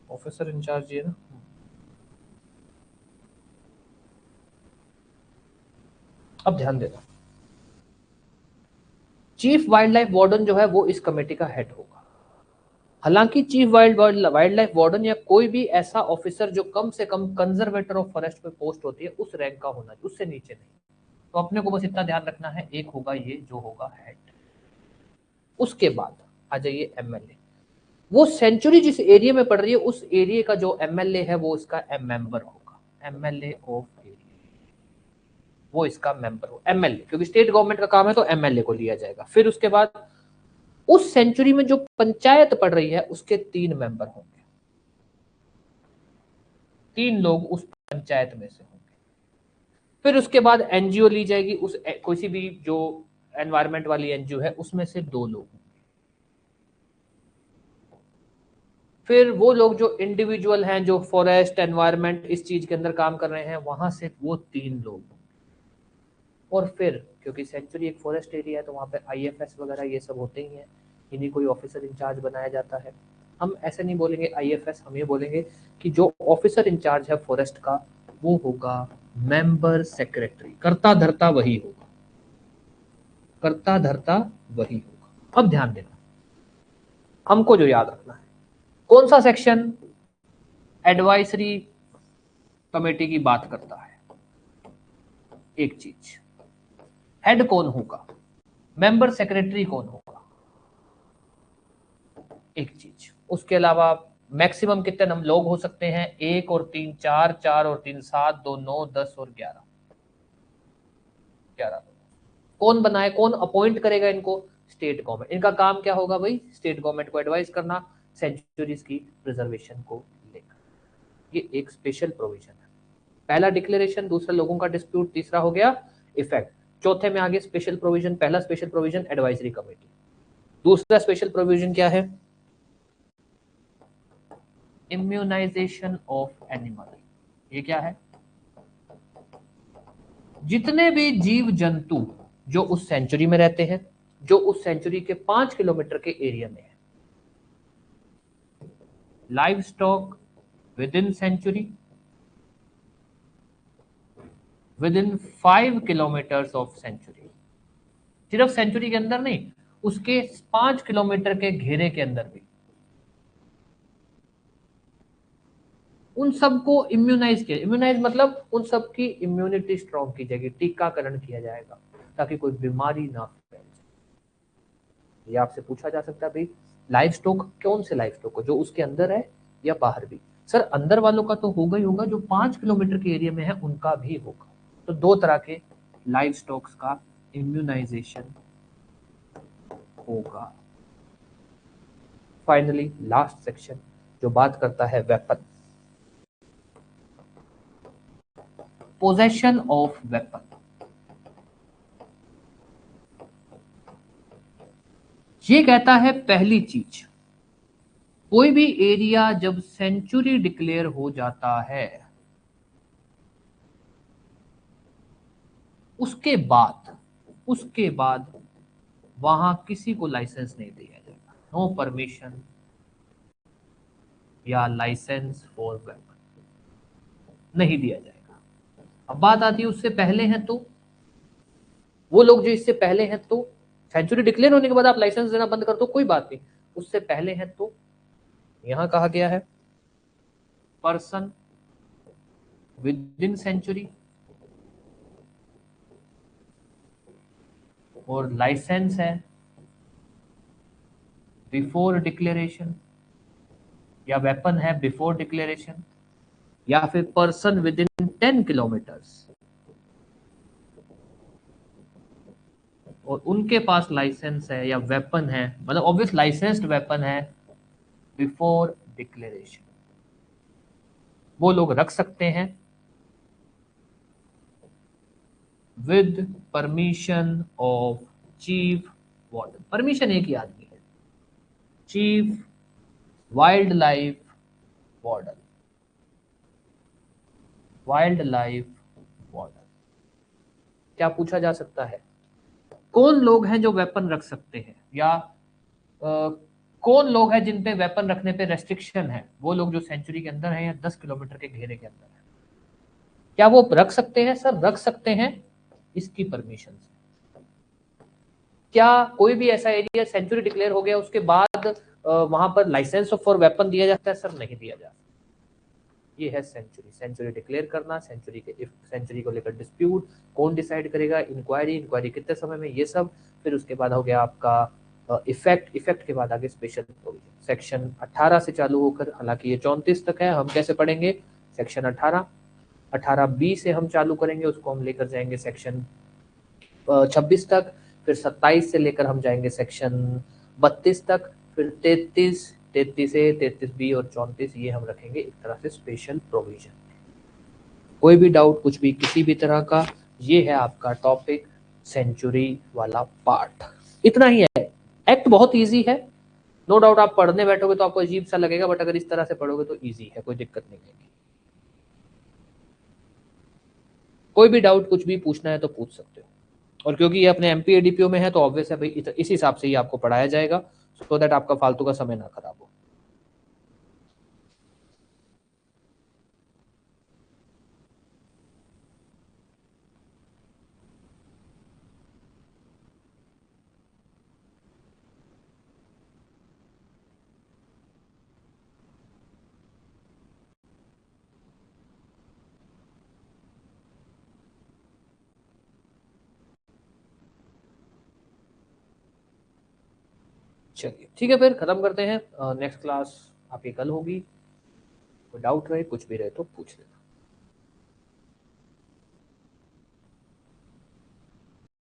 ऑफिसर इंचार्ज ये ना, अब ध्यान देना, चीफ वाइल्ड लाइफ वार्डन जो है वो इस कमेटी का हेड होगा। हालांकि चीफ वाइल्ड लाइफ वार्डन या कोई भी ऐसा ऑफिसर जो कम से कम कंजर्वेटर ऑफ फॉरेस्ट पे पोस्ट होती है उस रैंक का होना चाहिए, उससे नीचे नहीं। तो अपने को बस इतना ध्यान रखना है, एक होगा ये जो होगा हेड। उसके बाद आ जाइए एमएलए। वो सेंचुरी जिस एरिया में पड़ रही है उस एरिया का जो एमएलए है वो इसका मेंबर होगा, एमएलए ऑफ एरिया, वो इसका मेंबर हो एमएलए, क्योंकि स्टेट गवर्नमेंट का काम है तो एमएलए को लिया जाएगा। फिर उसके बाद उस सेंचुरी में जो पंचायत पड़ रही है उसके 3 मेंबर होंगे, 3 लोग उस पंचायत में से होंगे। फिर उसके बाद एनजीओ ली जाएगी, उस कोई भी जो एनवायरमेंट वाली एनजीओ है उसमें से 2 लोग। फिर वो लोग जो इंडिविजुअल हैं जो फॉरेस्ट एनवायरमेंट इस चीज के अंदर काम कर रहे हैं वहां से वो 3 लोग। और फिर क्योंकि सेंचुरी एक फॉरेस्ट एरिया है तो वहां पे आईएफएस वगैरह ये सब होते ही हैं, इन्हीं कोई ऑफिसर इंचार्ज बनाया जाता है। हम ऐसे नहीं बोलेंगे आईएफएस, हम ये बोलेंगे कि जो ऑफिसर इंचार्ज है फॉरेस्ट का वो होगा मेंबर सेक्रेटरी, कर्ता धर्ता वही होगा, कर्ता धर्ता वही होगा। अब ध्यान देना, हमको जो याद रखना है कौन सा सेक्शन एडवाइजरी कमेटी की बात करता है। एक चीज, हेड कौन होगा, मेंबर सेक्रेटरी कौन होगा, एक चीज। उसके अलावा मैक्सिमम कितने हम लोग हो सकते हैं, 1 और 3 4, 4 और 3 7, 2 9, 10 और 11, 11। कौन बनाए, कौन अपॉइंट करेगा इनको, स्टेट गवर्नमेंट। इनका काम क्या होगा भाई, स्टेट गवर्नमेंट को एडवाइस करना सेंचुरीज की प्रिजर्वेशन को लेकर। ये एक स्पेशल प्रोविजन है। पहला डिक्लेरेशन, दूसरा लोगों का डिस्प्यूट, तीसरा हो गया इफेक्ट, चौथे में आगे स्पेशल प्रोविजन। पहला स्पेशल प्रोविजन एडवाइजरी कमेटी, दूसरा स्पेशल प्रोविजन क्या है, इम्यूनाइजेशन ऑफ एनिमल। ये क्या है, जितने भी जीव जंतु जो उस सेंचुरी में रहते हैं, जो उस सेंचुरी के 5 किलोमीटर के एरिया में है, livestock within sanctuary, within 5 kilometres of sanctuary, सिर्फ सेंचुरी के अंदर नहीं, उसके 5 किलोमीटर के घेरे के अंदर भी, उन सबको इम्यूनाइज किया। इम्यूनाइज मतलब उन सबकी इम्यूनिटी स्ट्रॉन्ग की जाएगी, टीकाकरण किया जाएगा ताकि कोई बीमारी ना फैल जाए। ये आपसे पूछा जा सकता है भाई लाइव स्टॉक कौन से लाइव स्टॉक को, जो उसके अंदर है या बाहर भी। सर अंदर वालों का तो होगा ही होगा, जो 5 किलोमीटर के एरिया में है उनका भी होगा। तो 2 तरह के लाइव स्टॉक्स का इम्यूनाइजेशन होगा। फाइनली लास्ट सेक्शन जो बात करता है वेपन, पोजेशन ऑफ वेपन। ये कहता है पहली चीज, कोई भी एरिया जब सेंचुरी डिक्लेयर हो जाता है उसके बाद वहां किसी को लाइसेंस नहीं दिया जाएगा, नो परमिशन या लाइसेंस फॉर वेपन नहीं दिया जाएगा। अब बात आती है उससे पहले हैं तो, वो लोग जो इससे पहले हैं तो, सेंचुरी डिक्लेयर होने के बाद आप लाइसेंस देना बंद कर दो कोई बात नहीं, उससे पहले हैं तो यहां कहा गया है पर्सन विद इन सेंचुरी और लाइसेंस है बिफोर डिक्लेरेशन, या वेपन है बिफोर डिक्लेरेशन, या फिर पर्सन विद इन 10 किलोमीटर्स और उनके पास लाइसेंस है या वेपन है, मतलब ऑब्वियस लाइसेंस्ड वेपन है बिफोर डिक्लेरेशन, वो लोग रख सकते हैं with permission of chief warden. Permission एक ही आदमी है, chief wild life warden, wild life warden. क्या पूछा जा सकता है? कौन लोग हैं जो वेपन रख सकते हैं, या कौन लोग हैं जिन पे वेपन रखने पे रेस्ट्रिक्शन है? वो लोग जो सेंचुरी के अंदर है या 10 किलोमीटर के घेरे के अंदर है। क्या वो रख सकते हैं? सर रख सकते हैं, इसकी परमिशन से। क्या कोई भी ऐसा एरिया सेंचुरी डिक्लेयर हो गया उसके बाद वहां पर लाइसेंस फॉर वेपन दिया जाता है? सर नहीं दिया जाता। ये है सेंचुरी, सेंचुरी डिक्लेयर करना, सेंचुरी के सेंचुरी को लेकर डिस्प्यूट, कौन डिसाइड करेगा, इंक्वायरी, इंक्वायरी कितने समय में, ये सब। फिर उसके बाद हो गया आपका इफेक्ट, इफेक्ट के बाद आगे स्पेशल प्रोविजन सेक्शन 18 से चालू होकर, हालांकि ये 34 तक है, हम कैसे पढ़ेंगे? सेक्शन 18, 18B से हम चालू करेंगे, उसको हम लेकर जाएंगे सेक्शन 26 तक, फिर 27 से लेकर हम जाएंगे सेक्शन 32 तक, फिर 33, 33A, 33B और 34 ये हम रखेंगे एक तरह से स्पेशल प्रोविजन। कोई भी डाउट, कुछ भी, किसी भी तरह का, ये है आपका टॉपिक सेंचुरी वाला पार्ट। इतना ही है। एक्ट बहुत इजी है, नो डाउट। आप पढ़ने बैठोगे तो आपको अजीब सा लगेगा, बट अगर इस तरह से पढ़ोगे तो इजी है, कोई दिक्कत नहीं है। कोई भी डाउट कुछ भी पूछना है तो पूछ सकते हो। और क्योंकि ये अपने एमपी एडीपीओ में है तो ऑब्वियस है भाई, इस हिसाब से ही आपको पढ़ाया जाएगा, सो दैट आपका फालतू का समय ना खराब हो। चलिए ठीक है, फिर खत्म करते हैं। नेक्स्ट क्लास आपकी कल होगी। कोई डाउट रहे, कुछ भी रहे तो पूछ लेते हैं।